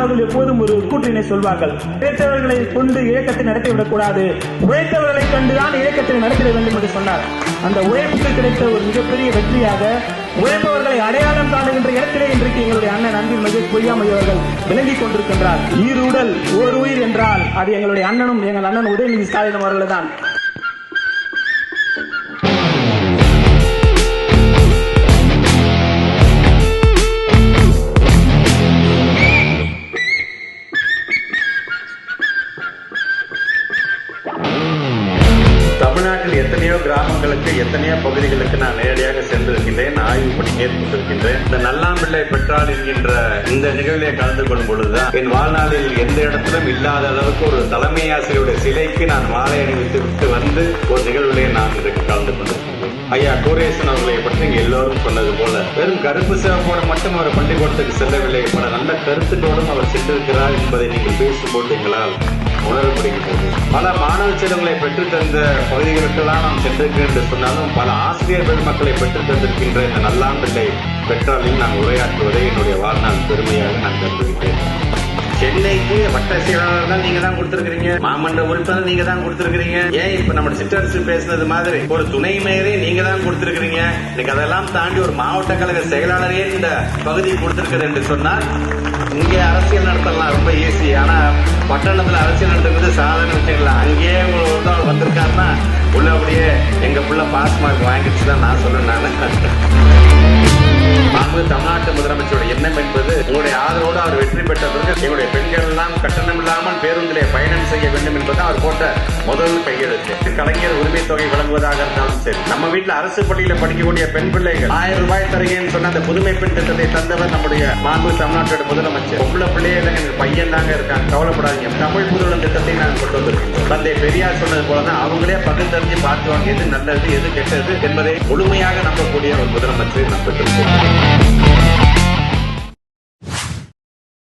அவர்கள் எப்போதும் ஒரு கூற்றினை சொல்வார்கள். உழைத்தவர்களை கொண்டு இயக்கத்தை நடத்திவிடக் கூடாது, உழைத்தவர்களை கண்டுதான் இயக்கத்தை நடத்திட வேண்டும் என்று சொன்னார். அந்த உழைப்புக்கு கிடைத்த ஒரு மிகப்பெரிய வெற்றியாக உழைப்பவர்களை அடையாளம் காணுகின்ற இடத்திலே இன்றைக்கு எங்களுடைய அண்ணன் அன்பில் மகேஷ் பொய்யாமொழி அவர்கள் விளங்கிக் கொண்டிருக்கின்றார். ஈருடல் ஓர் உயிர் என்றால் அது எங்களுடைய அண்ணனும் எங்கள் அண்ணன் உதயநிதி ஸ்டாலின் அவர்கள் தான். தமிழ்நாட்டில் எத்தனையோ கிராமங்களுக்கு எத்தனையோ பகுதிகளுக்கு நான் நேரடியாக சென்றிருக்கின்றேன், ஆய்வு பணி மேற்கொண்டிருக்கின்றேன். இந்த நல்லாம்பிள்ளை பெற்றால் என்கின்ற இந்த நிகழ்விலே கலந்து கொள்ளும் பொழுதுதான் என் வாழ்நாளில் எந்த இடத்திலும் இல்லாத அளவுக்கு ஒரு தலைமை ஆசிரியருடைய சிலைக்கு நான் மாலை அணிவித்து விட்டு வந்து ஒரு நிகழ்விலே நான் இன்றைக்கு கலந்து கொண்டிருக்கின்றேன். ஐயா கோரேசன் அவர்களை பற்றி நீங்க எல்லோரும் சொன்னது போல வெறும் கருப்பு சிவப்போடு மட்டும் அவர் பள்ளிக்கூடத்துக்கு செல்லவில்லை, பல நல்ல கருத்துக்களோடும் அவர் சென்றிருக்கிறார் என்பதை நீங்கள் பேசும்போது எங்களால் உணர முடிகிறது. பல மாணவ செல்வங்களை பெற்றுத் தந்த பகுதிகளுக்கெல்லாம் நாம் சென்றிருக்கிறேன் என்று சொன்னாலும் பல ஆசிரியர் பெருமக்களை பெற்றுத் தந்திருக்கின்ற இந்த நல்லாம்பிள்ளை பெற்றாலில் நான் உரையாற்றுவதை என்னுடைய வாழ்நாள் பெருமையாக நான் கருதுகிறேன். சென்னைக்கு வட்ட செயலாளர் தான் நீங்க தான் கொடுத்திருக்கீங்க, மாமன்ற உறுப்பினர் நீங்க தான் கொடுத்திருக்கீங்க. ஏன் இப்ப நம்ம சிற்றரசு பேசினது மாதிரி ஒரு துணை மேயரே நீங்க தான் கொடுத்திருக்கீங்க. இன்னைக்கு அதெல்லாம் தாண்டி ஒரு மாவட்ட கழக செயலாளரே இந்த பகுதியை கொடுத்திருக்கிறது என்று சொன்னால் இங்க அரசியல் நடத்தலாம் ரொம்ப ஈஸி. ஆனா பட்டணத்துல அரசியல் நடத்துறது சாதாரண விஷயம் இல்ல. அங்கேயே ஒரு ஆள் வந்திருக்காருன்னா உள்ள அப்படியே எங்க புள்ள பாஸ் மார்க் வாங்கிடுச்சு தான் நான் சொல்றேன். தமிழ்நாட்டு முதலமைச்சருடைய எண்ணம் என்பது உங்களுடைய ஆதரவோடு அவர் வெற்றி பெற்ற பிறகு எங்களுடைய பெண்கள் எல்லாம் கட்டணம் இல்லாமல் பேருந்திலே பயணம் செய்ய வேண்டும் என்பது அவர் போட்ட முதல் கையெழுத்து. கலைஞர் உரிமை தொகை வழங்குவதாக இருந்தாலும் சரி, நம்ம வீட்டில் அரசு பள்ளியில படிக்கக்கூடிய பெண் பிள்ளைகள் 1000 ரூபாய் தருகிறேன்னு சொன்ன அந்த புதுமை பெண் திட்டத்தை தந்தவர் நம்முடைய மாண்பு தமிழ்நாட்டோட முதலமைச்சர். உள்ள பிள்ளையே எனக்கு பையன் தாங்க இருக்காங்க, கவலைப்படாதீங்க, தமிழ் புதுவன் திட்டத்தை நாங்கள் கொண்டு வந்திருக்கோம். தந்தை பெரியார் சொன்னது போலதான் அவங்களே பகுத்தறிஞ்சு பார்த்துவாங்க எது நல்லது எது கெட்டது என்பதை முழுமையாக நம்பக்கூடிய ஒரு முதலமைச்சர் நாம் பெற்றிருக்கோம்.